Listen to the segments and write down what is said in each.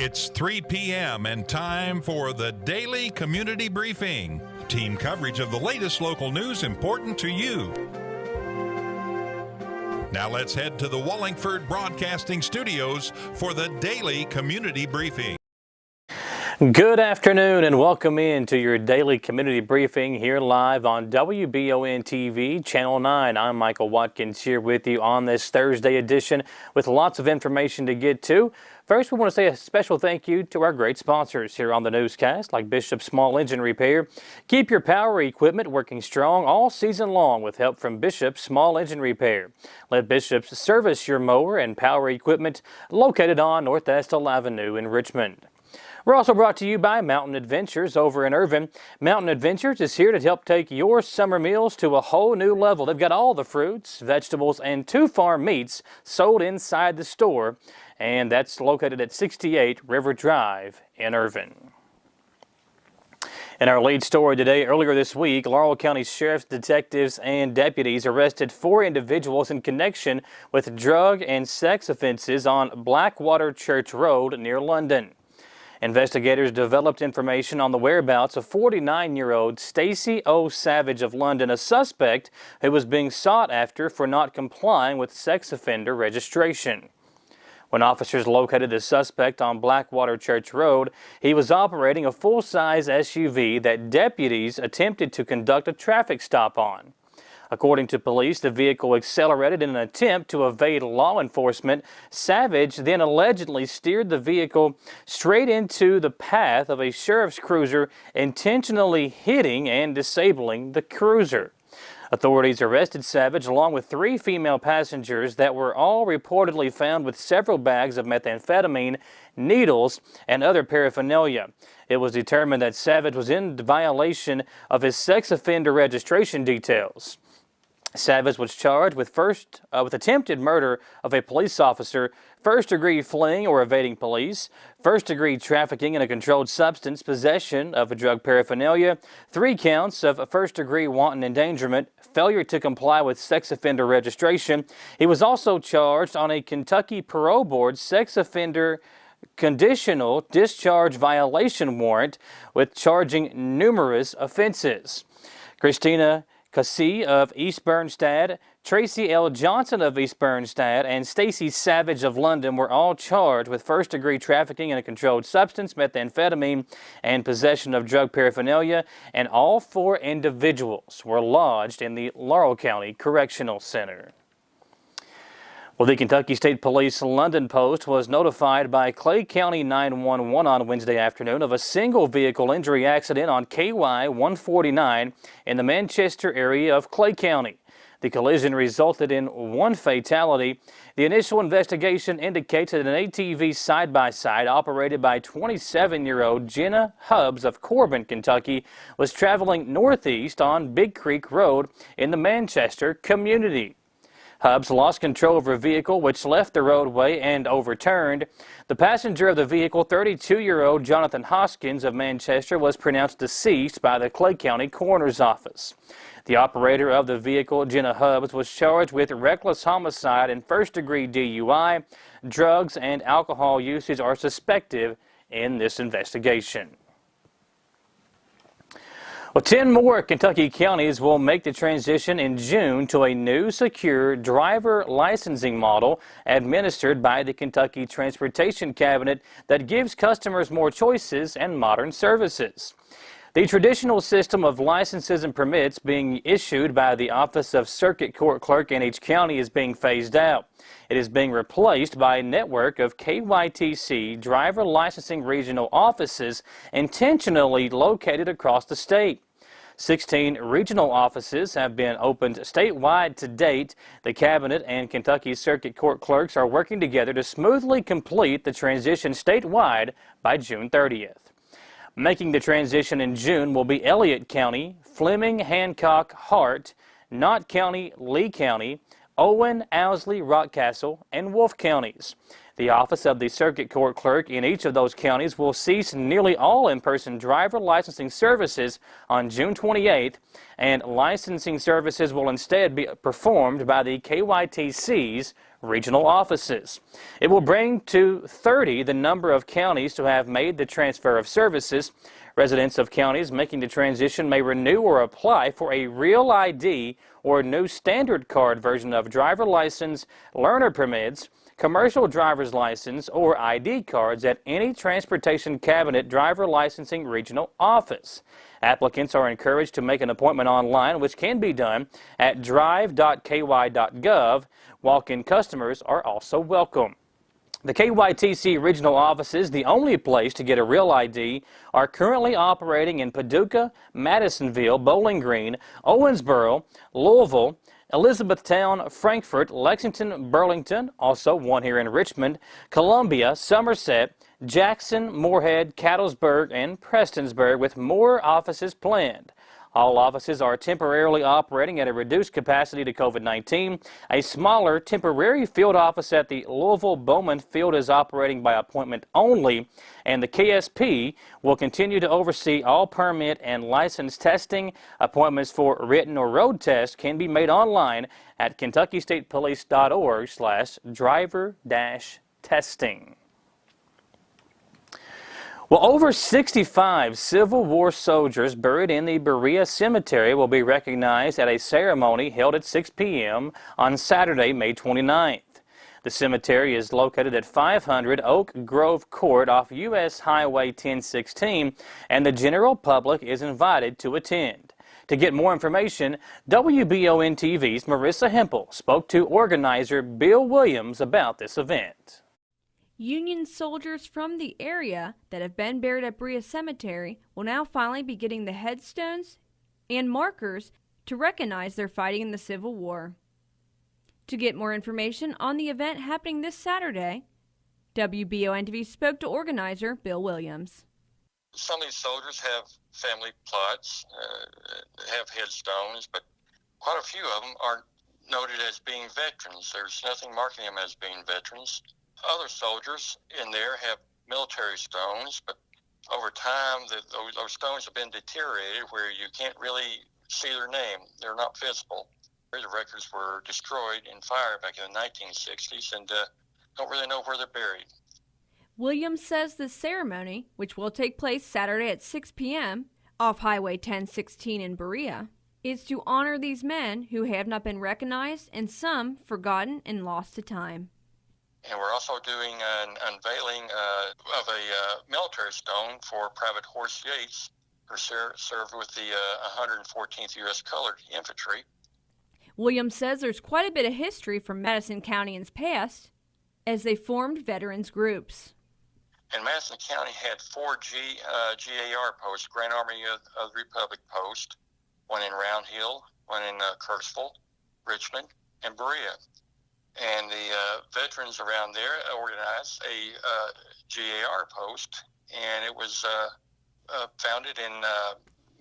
It's 3 p.m. and time for the Daily Community Briefing. Team coverage of the latest local news important to you. Now let's head to the Wallingford Broadcasting Studios for the Daily Community Briefing. Good afternoon and welcome in to your Daily Community Briefing here live on WBON TV, Channel 9. I'm Michael Watkins here with you on this Thursday edition with lots of information to get to. First, we want to say a special thank you to our great sponsors here on the newscast, like Bishop's Small Engine Repair. Keep your power equipment working strong all season long with help from Bishop's Small Engine Repair. Let Bishop's service your mower and power equipment located on North Estill Avenue in Richmond. We're also brought to you by Mountain Adventures over in Irvin. Mountain Adventures is here to help take your summer meals to a whole new level. They've got all the fruits, vegetables, and 2 farm meats sold inside the store, and that's located at 68 River Drive in Irvin. In our lead story today, earlier this week, Laurel County Sheriff's detectives and deputies arrested 4 individuals in connection with drug and sex offenses on Blackwater Church Road near London. Investigators developed information on the whereabouts of 49-year-old Stacy O. Savage of London, a suspect who was being sought after for not complying with sex offender registration. When officers located the suspect on Blackwater Church Road, he was operating a full-size SUV that deputies attempted to conduct a traffic stop on. According to police, the vehicle accelerated in an attempt to evade law enforcement. Savage then allegedly steered the vehicle straight into the path of a sheriff's cruiser, intentionally hitting and disabling the cruiser. Authorities arrested Savage along with 3 female passengers that were all reportedly found with several bags of methamphetamine, needles, and other paraphernalia. It was determined that Savage was in violation of his sex offender registration details. Savage was charged with attempted murder of a police officer, first-degree fleeing or evading police, first-degree trafficking in a controlled substance, possession of a drug paraphernalia, 3 counts of first-degree wanton endangerment, failure to comply with sex offender registration. He was also charged on a Kentucky Parole Board sex offender conditional discharge violation warrant with charging numerous offenses. Christina Cassie of East Bernstad, Tracy L. Johnson of East Bernstad, and Stacy Savage of London were all charged with first-degree trafficking in a controlled substance, methamphetamine, and possession of drug paraphernalia, and all 4 individuals were lodged in the Laurel County Correctional Center. Well, the Kentucky State Police London Post was notified by Clay County 911 on Wednesday afternoon of a single vehicle injury accident on KY 149 in the Manchester area of Clay County. The collision resulted in 1 fatality. The initial investigation indicates that an ATV side-by-side operated by 27-year-old Jenna Hubbs of Corbin, Kentucky, was traveling northeast on Big Creek Road in the Manchester community. Hubbs lost control of her vehicle, which left the roadway and overturned. The passenger of the vehicle, 32-year-old Jonathan Hoskins of Manchester, was pronounced deceased by the Clay County Coroner's Office. The operator of the vehicle, Jenna Hubbs, was charged with reckless homicide and first-degree DUI. Drugs and alcohol usage are suspected in this investigation. Well, 10 more Kentucky counties will make the transition in June to a new secure driver licensing model administered by the Kentucky Transportation Cabinet that gives customers more choices and modern services. The traditional system of licenses and permits being issued by the Office of Circuit Court Clerk in each county is being phased out. It is being replaced by a network of KYTC driver licensing regional offices intentionally located across the state. 16 regional offices have been opened statewide to date. The Cabinet and Kentucky Circuit Court clerks are working together to smoothly complete the transition statewide by June 30th. Making the transition in June will be Elliott County, Fleming, Hancock, Hart, Knott County, Lee County, Owen, Owsley, Rockcastle, and Wolfe counties. The office of the circuit court clerk in each of those counties will cease nearly all in-person driver licensing services on June 28th, and licensing services will instead be performed by the KYTC's regional offices. It will bring to 30 the number of counties to have made the transfer of services. Residents of counties making the transition may renew or apply for a real ID or new standard card version of driver license, learner permits, commercial driver's license, or ID cards at any Transportation Cabinet driver licensing regional office. Applicants are encouraged to make an appointment online, which can be done at drive.ky.gov. Walk-in customers are also welcome. The KYTC regional offices, the only place to get a real ID, are currently operating in Paducah, Madisonville, Bowling Green, Owensboro, Louisville, Elizabethtown, Frankfort, Lexington, Burlington, also one here in Richmond, Columbia, Somerset, Jackson, Moorhead, Cattlesburg, and Prestonsburg, with more offices planned. All offices are temporarily operating at a reduced capacity to COVID-19. A smaller temporary field office at the Louisville-Bowman Field is operating by appointment only, and the KSP will continue to oversee all permit and license testing. Appointments for written or road tests can be made online at kentuckystatepolice.org/driver-testing. Well, over 65 Civil War soldiers buried in the Berea Cemetery will be recognized at a ceremony held at 6 p.m. on Saturday, May 29th. The cemetery is located at 500 Oak Grove Court off U.S. Highway 1016, and the general public is invited to attend. To get more information, WBON-TV's Marissa Hempel spoke to organizer Bill Williams about this event. Union soldiers from the area that have been buried at Berea Cemetery will now finally be getting the headstones and markers to recognize their fighting in the Civil War. To get more information on the event happening this Saturday, WBON-TV spoke to organizer Bill Williams. Some of these soldiers have family plots, have headstones, but quite a few of them are noted as being veterans. There's nothing marking them as being veterans. Other soldiers in there have military stones, but over time those stones have been deteriorated where you can't really see their name. They're not visible. The records were destroyed in fire back in the 1960s and don't really know where they're buried. Williams says the ceremony, which will take place Saturday at 6 p.m. off Highway 1016 in Berea, is to honor these men who have not been recognized and some forgotten and lost to time. And we're also doing an unveiling of a military stone for Private Horace Yates, who served with the 114th U.S. Colored Infantry. Williams says there's quite a bit of history from Madison County in its past as they formed veterans groups. And Madison County had 4 GAR posts, Grand Army of the Republic post, one in Round Hill, one in Kirksville, Richmond, and Berea. And the veterans around there organized a GAR post, and it was founded in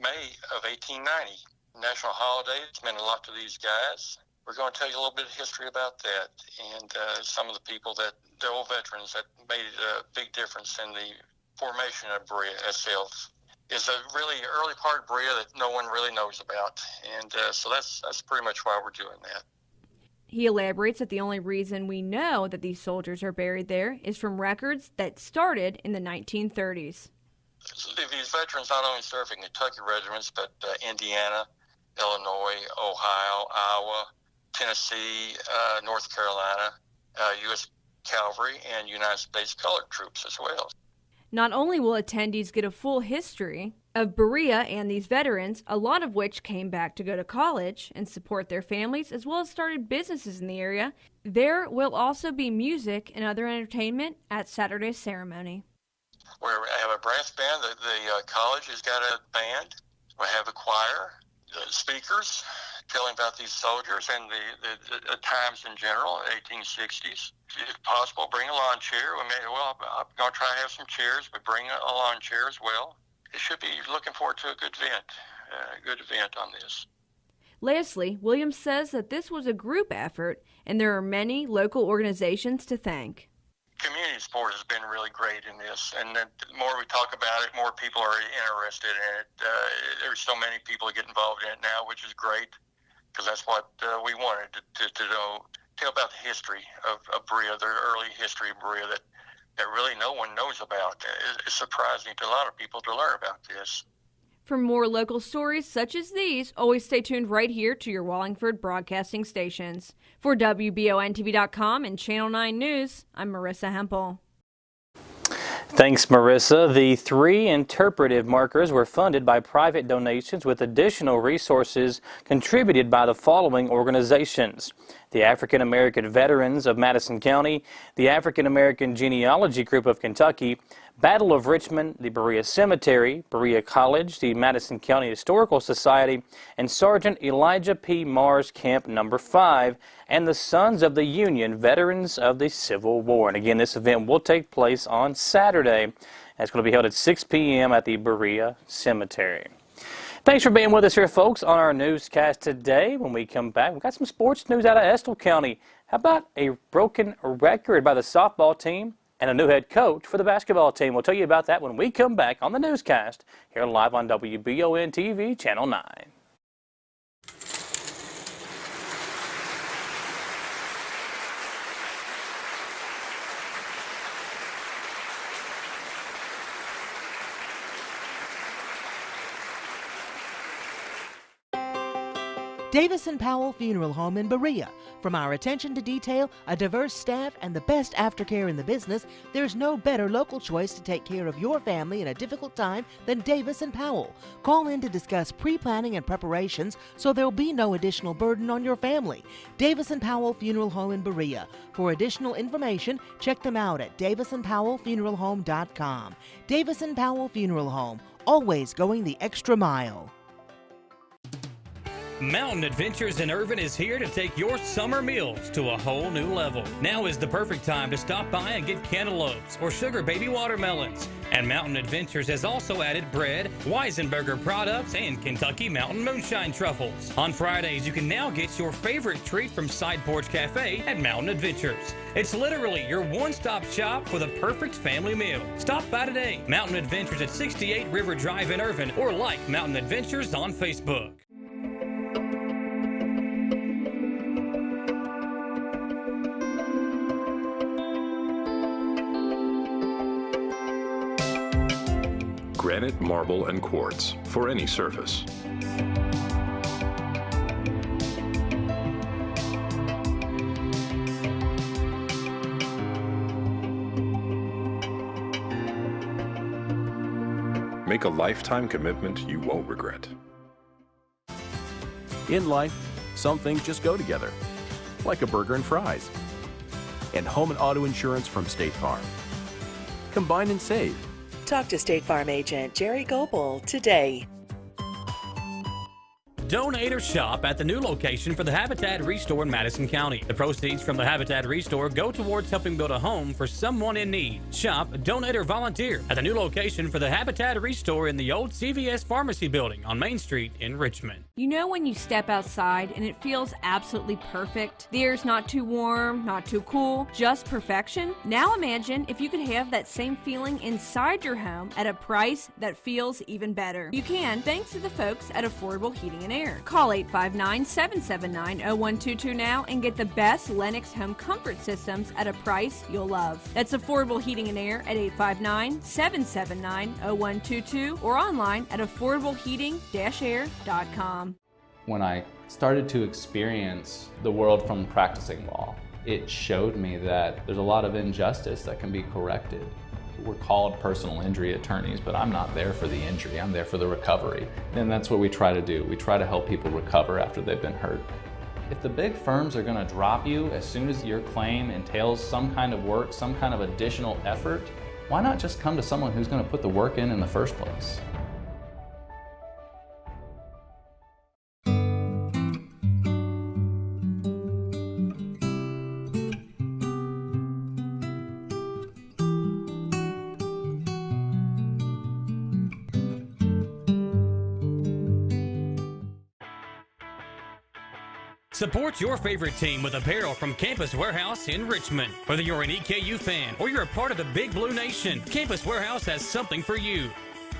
May of 1890. National holiday, it's meant a lot to these guys. We're going to tell you a little bit of history about that and some of the people the old veterans that made a big difference in the formation of Berea itself. Is a really early part of Berea that no one really knows about, and so that's pretty much why we're doing that. He elaborates that the only reason we know that these soldiers are buried there is from records that started in the 1930s. These veterans not only served in Kentucky regiments, but Indiana, Illinois, Ohio, Iowa, Tennessee, North Carolina, U.S. Cavalry, and United States Colored Troops as well. Not only will attendees get a full history of Berea and these veterans, a lot of which came back to go to college and support their families, as well as started businesses in the area, there will also be music and other entertainment at Saturday's ceremony. We have a brass band. The college has got a band. We have a choir, speakers telling about these soldiers and the times in general, 1860s. If possible, bring a lawn chair. I'm going to try to have some chairs, but bring a lawn chair as well. It should be looking forward to a good event on this. Lastly, Williams says that this was a group effort and there are many local organizations to thank. community support has been really great in this, and the more we talk about it, more people are interested in it. There's so many people that get involved in it now, which is great, because that's what we wanted to know, tell about the history of Berea, the early history of Berea that really no one knows about. It's surprising to a lot of people to learn about this. For more local stories such as these, always stay tuned right here to your Wallingford broadcasting stations. For WBONTV.com and Channel 9 News, I'm Marissa Hempel. Thanks, Marissa. The 3 interpretive markers were funded by private donations with additional resources contributed by the following organizations: the African American Veterans of Madison County, the African American Genealogy Group of Kentucky, Battle of Richmond, the Berea Cemetery, Berea College, the Madison County Historical Society, and Sergeant Elijah P. Mars Camp No. 5, and the Sons of the Union, Veterans of the Civil War. And again, this event will take place on Saturday. It's going to be held at 6 p.m. at the Berea Cemetery. Thanks for being with us here, folks, on our newscast today. When we come back, we've got some sports news out of Estill County. How about a broken record by the softball team and a new head coach for the basketball team? We'll tell you about that when we come back on the newscast here live on WBON TV, Channel 9. Davis & Powell Funeral Home in Berea. From our attention to detail, a diverse staff, and the best aftercare in the business, there's no better local choice to take care of your family in a difficult time than Davis & Powell. Call in to discuss pre-planning and preparations so there'll be no additional burden on your family. Davis & Powell Funeral Home in Berea. For additional information, check them out at davisandpowellfuneralhome.com. Davis & Powell Funeral Home, always going the extra mile. Mountain Adventures in Irvin is here to take your summer meals to a whole new level. Now is the perfect time to stop by and get cantaloupes or sugar baby watermelons. And Mountain Adventures has also added bread, Weisenberger products, and Kentucky Mountain Moonshine truffles. On Fridays, you can now get your favorite treat from Side Porch Cafe at Mountain Adventures. It's literally your one-stop shop for the perfect family meal. Stop by today. Mountain Adventures at 68 River Drive in Irvin, or like Mountain Adventures on Facebook. Granite, marble, and quartz for any surface. Make a lifetime commitment you won't regret. In life, some things just go together, like a burger and fries. And home and auto insurance from State Farm. Combine and save. Talk to State Farm agent Jerry Goebel today. Donate or shop at the new location for the Habitat Restore in Madison County. The proceeds from the Habitat Restore go towards helping build a home for someone in need. Shop, donate, or volunteer at the new location for the Habitat Restore in the old CVS Pharmacy building on Main Street in Richmond. You know when you step outside and it feels absolutely perfect? The air's not too warm, not too cool, just perfection? Now imagine if you could have that same feeling inside your home at a price that feels even better. You can, thanks to the folks at Affordable Heating and Air. Call 859-779-0122 now and get the best Lennox home comfort systems at a price you'll love. That's Affordable Heating and Air at 859-779-0122 or online at affordableheating-air.com. When I started to experience the world from practicing law, it showed me that there's a lot of injustice that can be corrected. We're called personal injury attorneys, but I'm not there for the injury, I'm there for the recovery. And that's what we try to do. We try to help people recover after they've been hurt. If the big firms are gonna drop you as soon as your claim entails some kind of work, some kind of additional effort, why not just come to someone who's gonna put the work in the first place? Support your favorite team with apparel from Campus Warehouse in Richmond. Whether you're an EKU fan or you're a part of the Big Blue Nation, Campus Warehouse has something for you.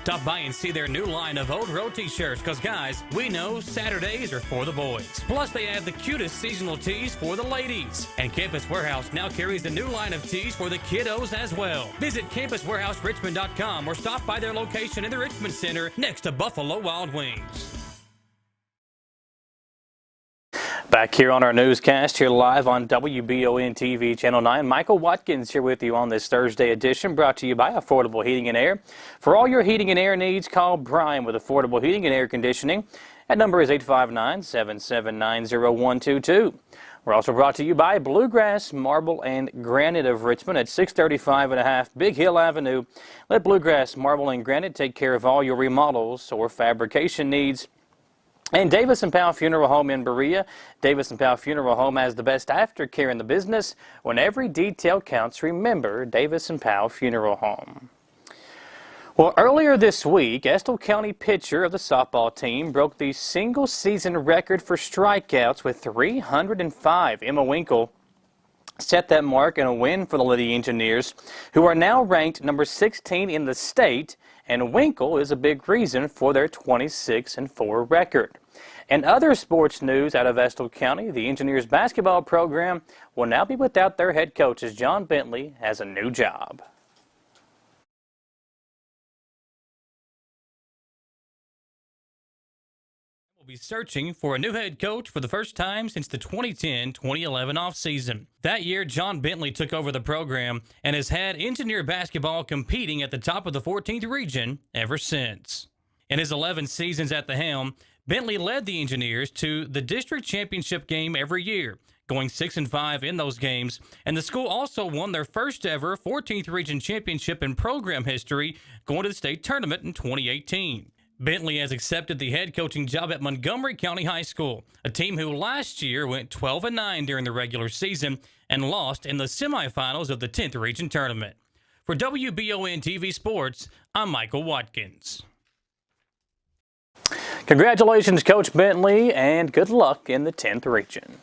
Stop by and see their new line of Old Road t-shirts, because guys, we know Saturdays are for the boys. Plus, they have the cutest seasonal tees for the ladies. And Campus Warehouse now carries a new line of tees for the kiddos as well. Visit campuswarehouserichmond.com or stop by their location in the Richmond Center next to Buffalo Wild Wings. Back here on our newscast, here live on WBON TV Channel 9. Michael Watkins here with you on this Thursday edition, brought to you by Affordable Heating and Air. For all your heating and air needs, call Brian with Affordable Heating and Air Conditioning. That number is 859-779-0122. We're also brought to you by Bluegrass Marble and Granite of Richmond at 635.5 Big Hill Avenue. Let Bluegrass Marble and Granite take care of all your remodels or fabrication needs. And Davis & Powell Funeral Home in Berea. Davis & Powell Funeral Home has the best aftercare in the business. When every detail counts, remember Davis & Powell Funeral Home. Well, earlier this week, Estill County pitcher of the softball team broke the single-season record for strikeouts with 305. Emma Winkle set that mark in a win for the Lady Engineers, who are now ranked number 16 in the state, and Winkle is a big reason for their 26-4 record. In other sports news out of Estill County, the Engineers basketball program will now be without their head coach as John Bentley has a new job. Be searching for a new head coach for the first time since the 2010-2011 offseason. That year, John Bentley took over the program and has had Engineer basketball competing at the top of the 14th region ever since. In his 11 seasons at the helm, Bentley led the Engineers to the district championship game every year, going 6-5 in those games, and the school also won their first ever 14th region championship in program history, going to the state tournament in 2018. Bentley has accepted the head coaching job at Montgomery County High School, a team who last year went 12-9 during the regular season and lost in the semifinals of the 10th Region Tournament. For WBON TV Sports, I'm Michael Watkins. Congratulations, Coach Bentley, and good luck in the 10th Region.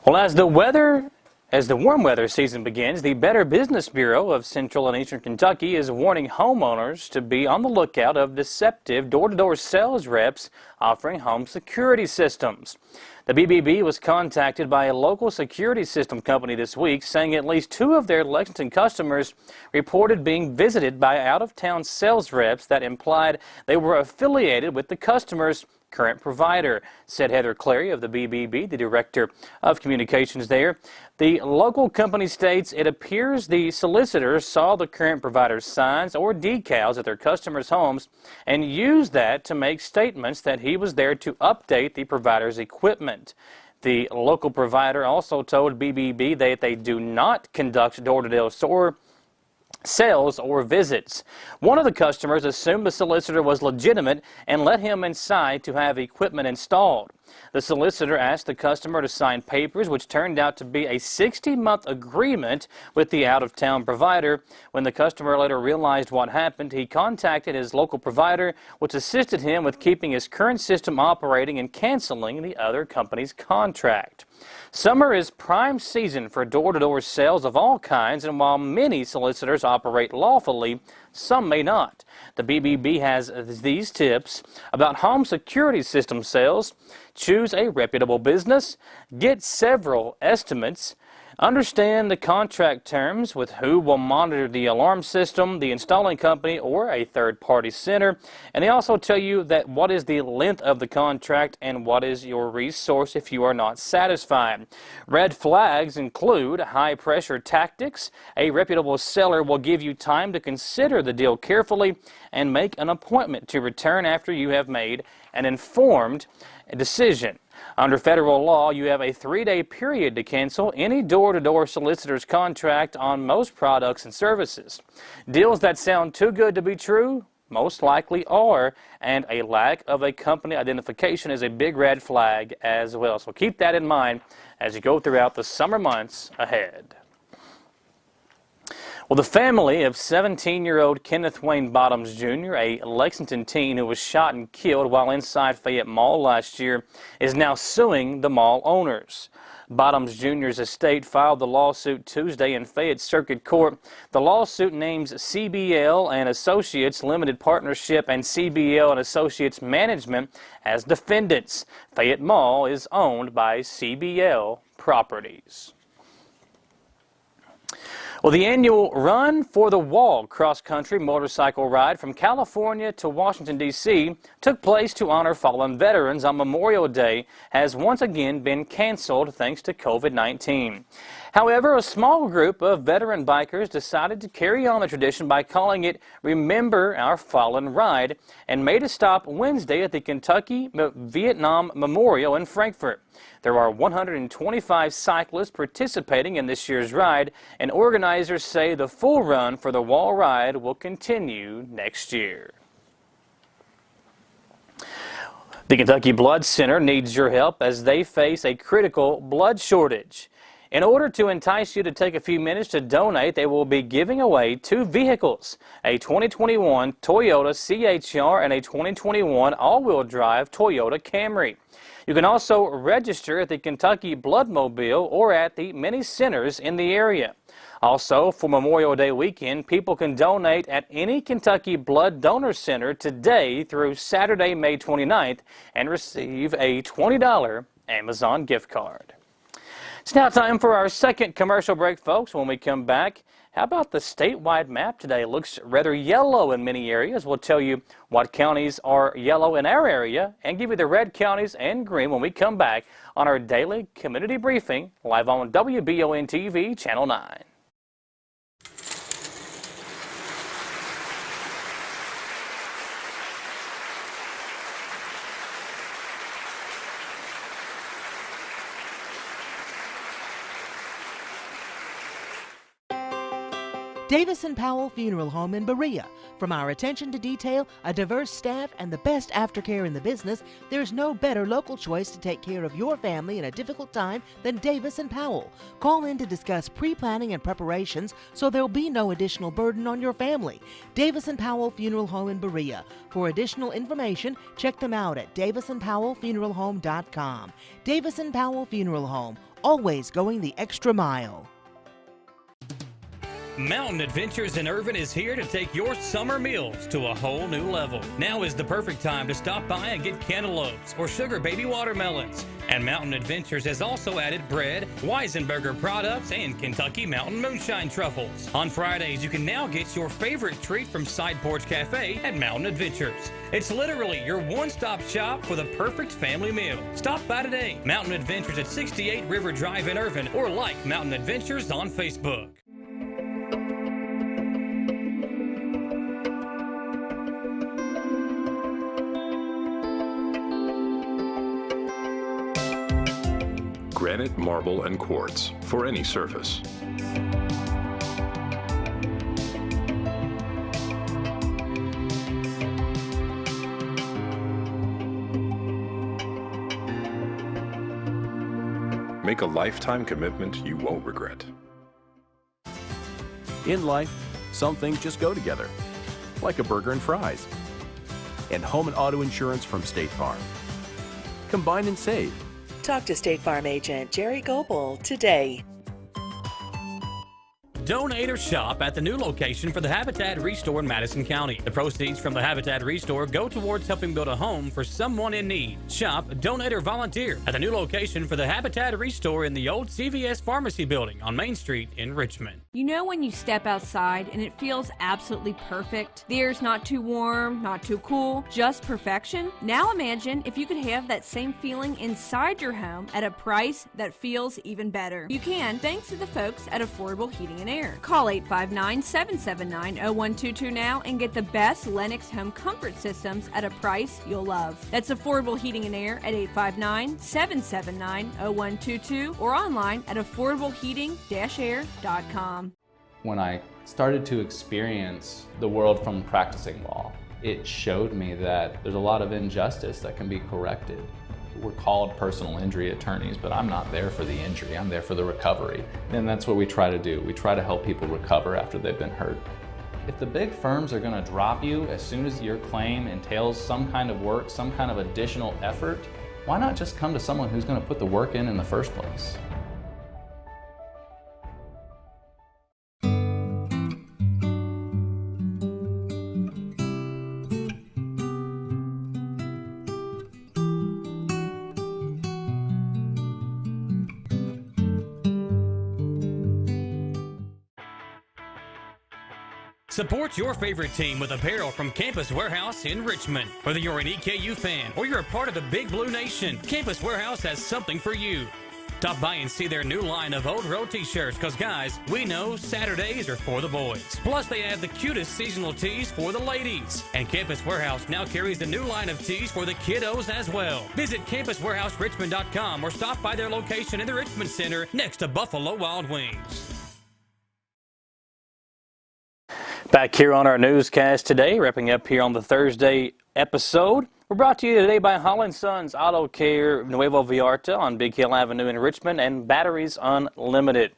Well, as the warm weather season begins, the Better Business Bureau of Central and Eastern Kentucky is warning homeowners to be on the lookout of deceptive door-to-door sales reps offering home security systems. The BBB was contacted by a local security system company this week, saying at least 2 of their Lexington customers reported being visited by out-of-town sales reps that implied they were affiliated with the customer's current provider, said Heather Clary of the BBB, the director of communications there. The local company states it appears the solicitors saw the current provider's signs or decals at their customers' homes and used that to make statements that he was there to update the provider's equipment. The local provider also told BBB that they do not conduct door-to-door sales or visits. One of the customers assumed the solicitor was legitimate and let him inside to have equipment installed. The solicitor asked the customer to sign papers, which turned out to be a 60-month agreement with the out-of-town provider. When the customer later realized what happened, he contacted his local provider, which assisted him with keeping his current system operating and canceling the other company's contract. Summer is prime season for door-to-door sales of all kinds, and while many solicitors operate lawfully, some may not. The BBB has these tips about home security system sales. Choose a reputable business, get several estimates, understand the contract terms with who will monitor the alarm system, the installing company, or a third-party center. And they also tell you that what is the length of the contract and what is your resource if you are not satisfied. Red flags include high-pressure tactics. A reputable seller will give you time to consider the deal carefully and make an appointment to return after you have made an informed decision. Under federal law, you have a 3-day period to cancel any door-to-door solicitor's contract on most products and services. Deals that sound too good to be true most likely are, and a lack of a company identification is a big red flag as well. So keep that in mind as you go throughout the summer months ahead. Well, the family of 17-year-old Kenneth Wayne Bottoms Jr., a Lexington teen who was shot and killed while inside Fayette Mall last year, is now suing the mall owners. Bottoms Jr.'s estate filed the lawsuit Tuesday in Fayette Circuit Court. The lawsuit names CBL and Associates Limited Partnership and CBL and Associates Management as defendants. Fayette Mall is owned by CBL Properties. Well, the annual Run for the Wall cross-country motorcycle ride from California to Washington, D.C. took place to honor fallen veterans on Memorial Day has once again been canceled thanks to COVID-19. However, a small group of veteran bikers decided to carry on the tradition by calling it Remember Our Fallen Ride and made a stop Wednesday at the Kentucky Vietnam Memorial in Frankfort. There are 125 cyclists participating in this year's ride, and organizers say the full Run for the Wall ride will continue next year. The Kentucky Blood Center needs your help as they face a critical blood shortage. In order to entice you to take a few minutes to donate, they will be giving away 2 vehicles, a 2021 Toyota CHR and a 2021 all-wheel drive Toyota Camry. You can also register at the Kentucky Bloodmobile or at the many centers in the area. Also, for Memorial Day weekend, people can donate at any Kentucky Blood Donor Center today through Saturday, May 29th and receive a $20 Amazon gift card. It's now time for our second commercial break, folks. When we come back, how about the statewide map today? It looks rather yellow in many areas. We'll tell you what counties are yellow in our area and give you the red counties and green when we come back on our daily community briefing live on WBON TV, Channel 9. Davis & Powell Funeral Home in Berea. From our attention to detail, a diverse staff, and the best aftercare in the business, there's no better local choice to take care of your family in a difficult time than Davis & Powell. Call in to discuss pre-planning and preparations so there'll be no additional burden on your family. Davis & Powell Funeral Home in Berea. For additional information, check them out at davisandpowellfuneralhome.com. Davis & Powell Funeral Home, always going the extra mile. Mountain Adventures in Irvin is here to take your summer meals to a whole new level. Now is the perfect time to stop by and get cantaloupes or sugar baby watermelons. And Mountain Adventures has also added bread, Weisenberger products, and Kentucky Mountain Moonshine truffles. On Fridays, you can now get your favorite treat from Side Porch Cafe at Mountain Adventures. It's literally your one-stop shop for the perfect family meal. Stop by today. Mountain Adventures at 68 River Drive in Irvin, or like Mountain Adventures on Facebook. Granite, marble, and quartz for any surface. Make a lifetime commitment you won't regret. In life, some things just go together, like a burger and fries. And home and auto insurance from State Farm. Combine and save. Talk to State Farm agent Jerry Goebel today. Donate or shop at the new location for the Habitat Restore in Madison County. The proceeds from the Habitat Restore go towards helping build a home for someone in need. Shop, donate, or volunteer at the new location for the Habitat Restore in the old CVS Pharmacy building on Main Street in Richmond. You know when you step outside and it feels absolutely perfect? The air's not too warm, not too cool, just perfection? Now imagine if you could have that same feeling inside your home at a price that feels even better. You can, thanks to the folks at Affordable Heating and Air. Call 859-779-0122 now and get the best Lennox home comfort systems at a price you'll love. That's Affordable Heating and Air at 859-779-0122 or online at affordableheating-air.com. When I started to experience the world from practicing law, it showed me that there's a lot of injustice that can be corrected. We're called personal injury attorneys, but I'm not there for the injury. I'm there for the recovery. And that's what we try to do. We try to help people recover after they've been hurt. If the big firms are going to drop you as soon as your claim entails some kind of work, some kind of additional effort, why not just come to someone who's going to put the work in the first place? Support your favorite team with apparel from Campus Warehouse in Richmond. Whether you're an EKU fan or you're a part of the Big Blue Nation, Campus Warehouse has something for you. Stop by and see their new line of Old Road t-shirts, because guys, we know Saturdays are for the boys. Plus, they have the cutest seasonal tees for the ladies. And Campus Warehouse now carries a new line of tees for the kiddos as well. Visit campuswarehouserichmond.com or stop by their location in the Richmond Center next to Buffalo Wild Wings. Back here on our newscast today, wrapping up here on the Thursday episode. We're brought to you today by Holland Sons Auto Care Nuevo Vallarta on Big Hill Avenue in Richmond and Batteries Unlimited.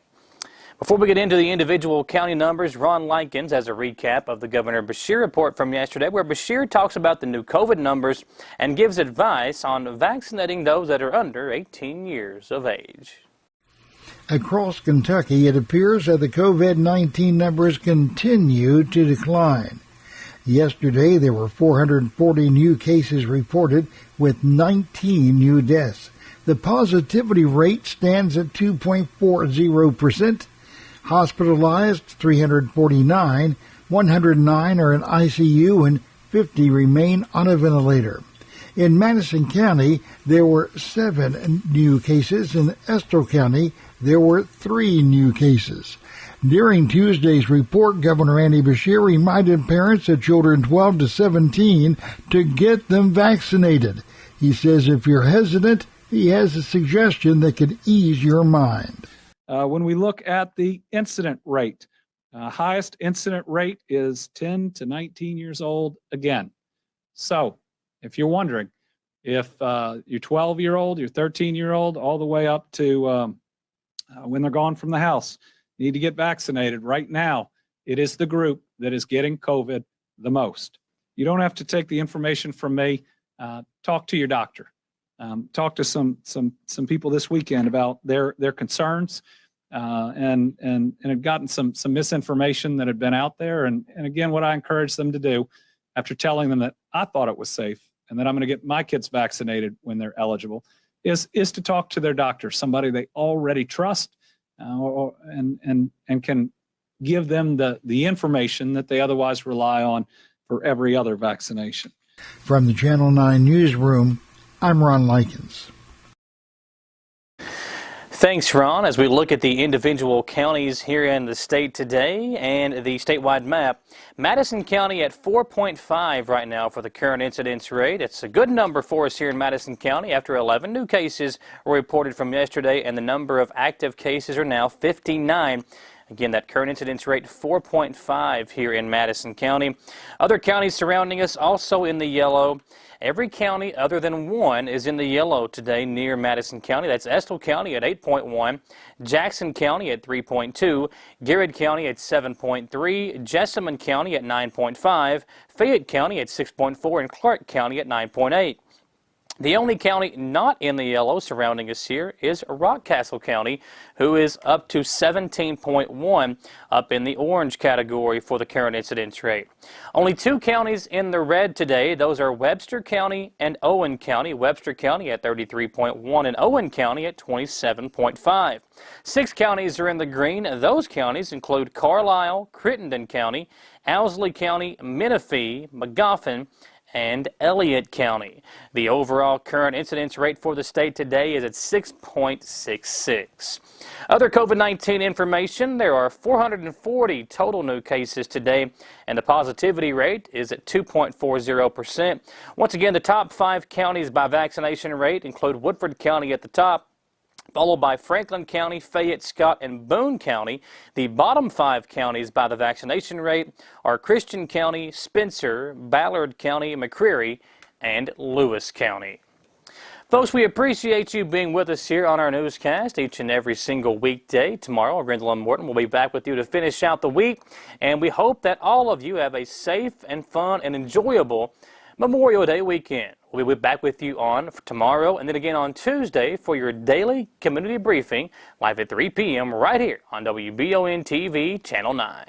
Before we get into the individual county numbers, Ron Likens has a recap of the Governor Beshear report from yesterday, where Beshear talks about the new COVID numbers and gives advice on vaccinating those that are under 18 years of age. Across Kentucky, it appears that the COVID-19 numbers continue to decline. Yesterday, there were 440 new cases reported with 19 new deaths. The positivity rate stands at 2.40%. Hospitalized, 349, 109 are in ICU, and 50 remain on a ventilator. In Madison County, there were 7 new cases. In Estill County, there were 3 new cases. During Tuesday's report, Governor Andy Beshear reminded parents of children 12 to 17 to get them vaccinated. He says if you're hesitant, he has a suggestion that could ease your mind. When we look at the incident rate, highest incident rate is 10 to 19 years old again. So if you're wondering, if you're 12-year-old, you're 13-year-old, all the way up to when they're gone from the house, need to get vaccinated. Right now, it is the group that is getting COVID the most. You don't have to take the information from me. Talk to your doctor. Talk to some people this weekend about their concerns, and had gotten some misinformation that had been out there. And again, what I encourage them to do after telling them that I thought it was safe and that I'm going to get my kids vaccinated when they're eligible is to talk to their doctor, somebody they already trust, and can give them the information that they otherwise rely on for every other vaccination. From the Channel 9 newsroom, I'm Ron Likens. Thanks, Ron. As we look at the individual counties here in the state today and the statewide map, Madison County at 4.5 right now for the current incidence rate. It's a good number for us here in Madison County after 11 new cases were reported from yesterday, and the number of active cases are now 59. Again, that current incidence rate 4.5 here in Madison County. Other counties surrounding us also in the yellow. Every county other than one is in the yellow today near Madison County. That's Estill County at 8.1, Jackson County at 3.2, Garrett County at 7.3, Jessamine County at 9.5, Fayette County at 6.4, and Clark County at 9.8. The only county not in the yellow surrounding us here is Rockcastle County, who is up to 17.1, up in the orange category for the current incidence rate. Only 2 counties in the red today. Those are Webster County and Owen County. Webster County at 33.1 and Owen County at 27.5. 6 counties are in the green. Those counties include Carlisle, Crittenden County, Owsley County, Menifee, Magoffin, and Elliott County. The overall current incidence rate for the state today is at 6.66. Other COVID-19 information, there are 440 total new cases today, and the positivity rate is at 2.40%. Once again, the top 5 counties by vaccination rate include Woodford County at the top, followed by Franklin County, Fayette, Scott, and Boone County. The bottom 5 counties by the vaccination rate are Christian County, Spencer, Ballard County, McCreary, and Lewis County. Folks, we appreciate you being with us here on our newscast each and every single weekday. Tomorrow, Rendell and Morton will be back with you to finish out the week, and we hope that all of you have a safe and fun and enjoyable Memorial Day weekend. We'll be back with you on tomorrow and then again on Tuesday for your daily community briefing live at 3 p.m. right here on WBON TV Channel 9.